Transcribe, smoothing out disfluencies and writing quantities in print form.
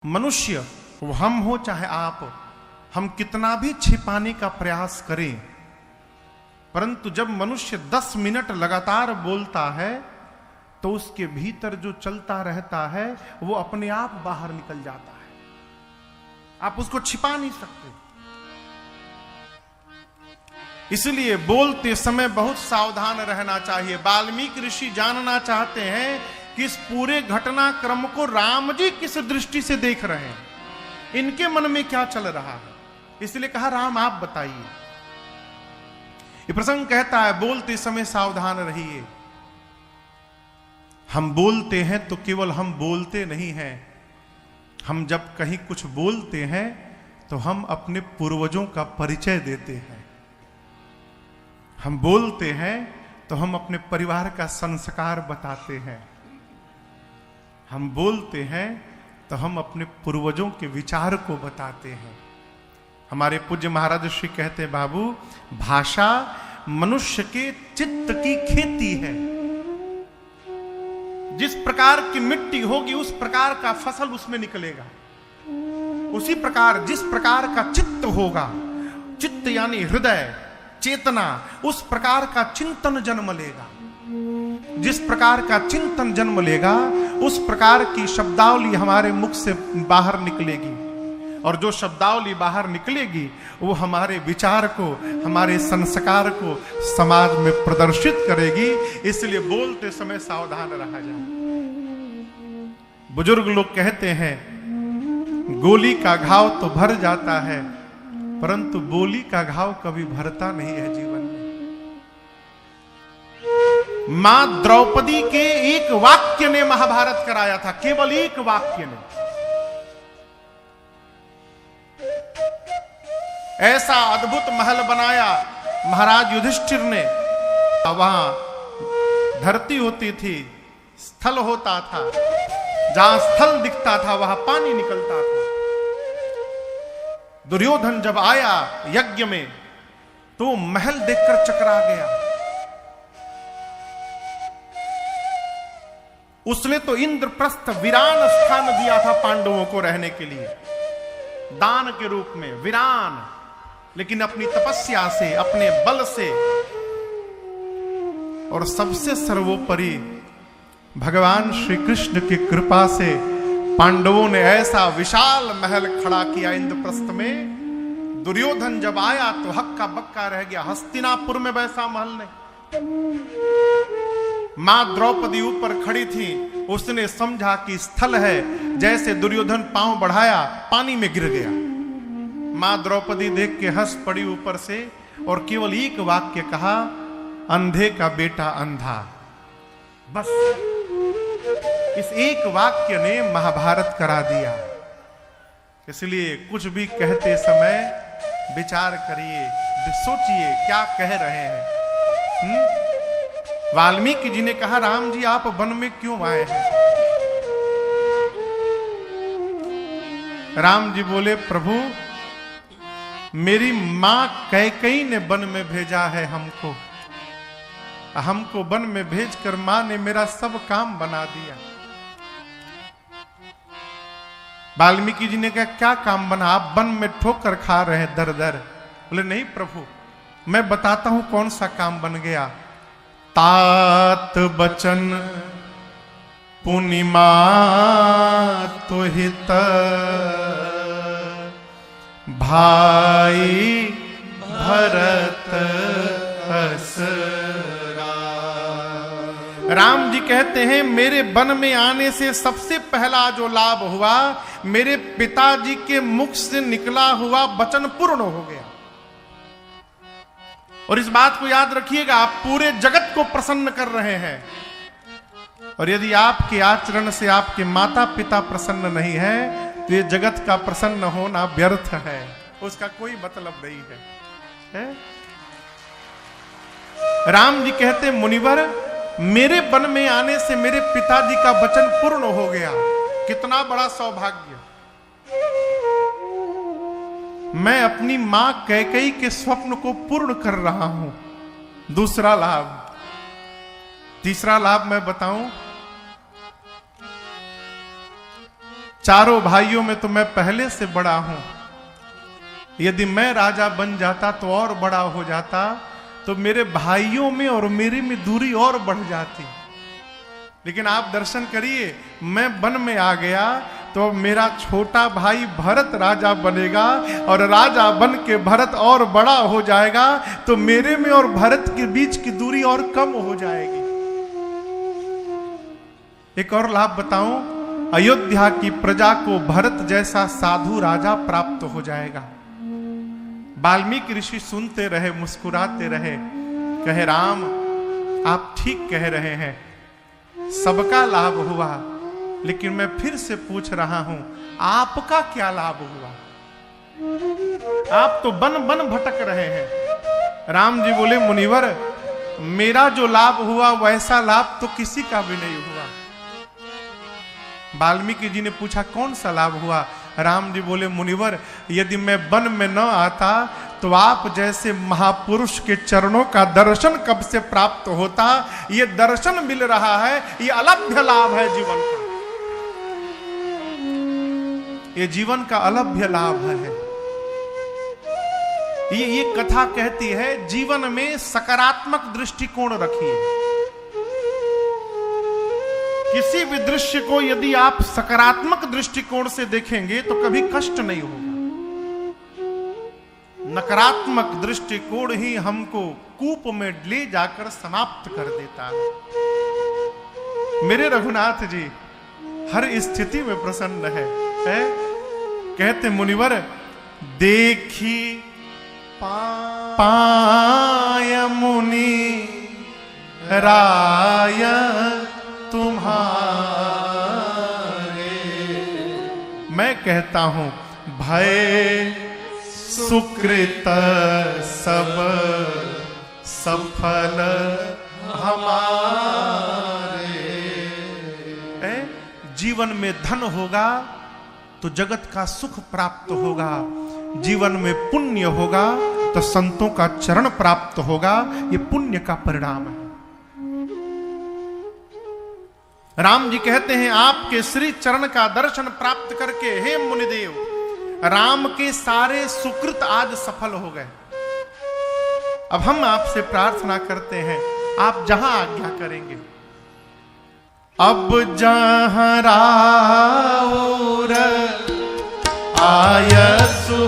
मनुष्य, वो हम हो चाहे आप, हम कितना भी छिपाने का प्रयास करें, परंतु जब मनुष्य 10 मिनट लगातार बोलता है तो उसके भीतर जो चलता रहता है वो अपने आप बाहर निकल जाता है। आप उसको छिपा नहीं सकते। इसलिए बोलते समय बहुत सावधान रहना चाहिए। वाल्मीकि ऋषि जानना चाहते हैं कि इस पूरे घटनाक्रम को राम जी किस दृष्टि से देख रहे हैं, इनके मन में क्या चल रहा है। इसलिए कहा, राम आप बताइए। ये प्रसंग कहता है, बोलते समय सावधान रहिए। हम बोलते हैं तो केवल हम बोलते नहीं हैं, हम जब कहीं कुछ बोलते हैं तो हम अपने पूर्वजों का परिचय देते हैं। हम बोलते हैं तो हम अपने परिवार का संस्कार बताते हैं। हम बोलते हैं तो हम अपने पूर्वजों के विचार को बताते हैं। हमारे पूज्य महाराज श्री कहते हैं, बाबू, भाषा मनुष्य के चित्त की खेती है। जिस प्रकार की मिट्टी होगी उस प्रकार का फसल उसमें निकलेगा। उसी प्रकार जिस प्रकार का चित्त होगा, चित्त यानी हृदय, चेतना, उस प्रकार का चिंतन जन्म लेगा। जिस प्रकार का चिंतन जन्म लेगा उस प्रकार की शब्दावली हमारे मुख से बाहर निकलेगी, और जो शब्दावली बाहर निकलेगी वो हमारे विचार को, हमारे संस्कार को समाज में प्रदर्शित करेगी। इसलिए बोलते समय सावधान रहा जाए। बुजुर्ग लोग कहते हैं, गोली का घाव तो भर जाता है परंतु बोली का घाव कभी भरता नहीं है जीवन में। मां द्रौपदी के एक वाक्य ने महाभारत कराया था, केवल एक वाक्य ने। ऐसा अद्भुत महल बनाया महाराज युधिष्ठिर ने। वहां धरती होती थी, स्थल होता था, जहां स्थल दिखता था वहां पानी निकलता था। दुर्योधन जब आया यज्ञ में तो महल देखकर चकरा गया। उसने तो इंद्रप्रस्थ वीरान स्थान दिया था पांडवों को रहने के लिए, दान के रूप में वीरान। लेकिन अपनी तपस्या से, अपने बल से, और सबसे सर्वोपरि भगवान श्री कृष्ण की कृपा से पांडवों ने ऐसा विशाल महल खड़ा किया इंद्रप्रस्थ में। दुर्योधन जब आया तो हक्का बक्का रह गया। हस्तिनापुर में वैसा महल नहीं। मां द्रौपदी ऊपर खड़ी थी, उसने समझा कि स्थल है। जैसे दुर्योधन पांव बढ़ाया पानी में गिर गया। मां द्रौपदी देख के हंस पड़ी ऊपर से और केवल एक वाक्य कहा, अंधे का बेटा अंधा। बस इस एक वाक्य ने महाभारत करा दिया। इसलिए कुछ भी कहते समय विचार करिए, सोचिए क्या कह रहे हैं। वाल्मीकि जी ने कहा, राम जी आप वन में क्यों आए हैं? राम जी बोले, प्रभु मेरी मां कैकेयी ने वन में भेजा है हमको। हमको वन में भेजकर मां ने मेरा सब काम बना दिया। वाल्मीकि जी ने कहा, क्या काम बना? आप वन में ठोकर खा रहे हैं दर दर। बोले, नहीं प्रभु, मैं बताता हूं कौन सा काम बन गया। तात बचन पुनिमा तो हित भाई भरत असरा। राम जी कहते हैं, मेरे वन में आने से सबसे पहला जो लाभ हुआ, मेरे पिताजी के मुख से निकला हुआ वचन पूर्ण हो गया। और इस बात को याद रखिएगा, आप पूरे जगत को प्रसन्न कर रहे हैं, और यदि आपके आचरण से आपके माता पिता प्रसन्न नहीं है तो ये जगत का प्रसन्न होना व्यर्थ है, उसका कोई मतलब नहीं है। राम जी कहते, मुनिवर मेरे वन में आने से मेरे पिताजी का वचन पूर्ण हो गया। कितना बड़ा सौभाग्य! मैं अपनी मां कैकेयी के स्वप्न को पूर्ण कर रहा हूं। दूसरा लाभ, तीसरा लाभ मैं बताऊं। चारों भाइयों में तो मैं पहले से बड़ा हूं, यदि मैं राजा बन जाता तो और बड़ा हो जाता, तो मेरे भाइयों में और मेरे में दूरी और बढ़ जाती। लेकिन आप दर्शन करिए, मैं वन में आ गया तो मेरा छोटा भाई भरत राजा बनेगा, और राजा बन के भरत और बड़ा हो जाएगा, तो मेरे में और भरत के बीच की दूरी और कम हो जाएगी। एक और लाभ बताऊं, अयोध्या की प्रजा को भरत जैसा साधु राजा प्राप्त हो जाएगा। वाल्मीकि ऋषि सुनते रहे, मुस्कुराते रहे, कहे राम आप ठीक कह रहे हैं, सबका लाभ हुआ, लेकिन मैं फिर से पूछ रहा हूं आपका क्या लाभ हुआ? आप तो बन बन भटक रहे हैं। राम जी बोले मुनिवर, मेरा जो लाभ हुआ वैसा लाभ तो किसी का भी नहीं हुआ। वाल्मीकि जी ने पूछा कौन सा लाभ हुआ? राम जी बोले मुनिवर, यदि मैं वन में न आता तो आप जैसे महापुरुष के चरणों का दर्शन कब से प्राप्त होता। ये दर्शन मिल रहा है, ये अलभ्य लाभ है जीवन का, ये जीवन का अलभ्य लाभ है। ये कथा कहती है जीवन में सकारात्मक दृष्टिकोण रखिए। किसी भी दृश्य को यदि आप सकारात्मक दृष्टिकोण से देखेंगे तो कभी कष्ट नहीं होगा। नकारात्मक दृष्टिकोण ही हमको कूप में ले जाकर समाप्त कर देता है। मेरे रघुनाथ जी हर स्थिति में प्रसन्न है? कहते मुनिवर, देखी पाय मुनि राय तुम्हारे, मैं कहता हूं भय सुकृत सब सफल हमारे। जीवन में धन होगा तो जगत का सुख प्राप्त होगा, जीवन में पुण्य होगा तो संतों का चरण प्राप्त होगा। ये पुण्य का परिणाम है। राम जी कहते हैं आपके श्री चरण का दर्शन प्राप्त करके हे मुनिदेव, राम के सारे सुकृत आज सफल हो गए। अब हम आपसे प्रार्थना करते हैं, आप जहां आज्ञा करेंगे। अब जहां राउर आयसु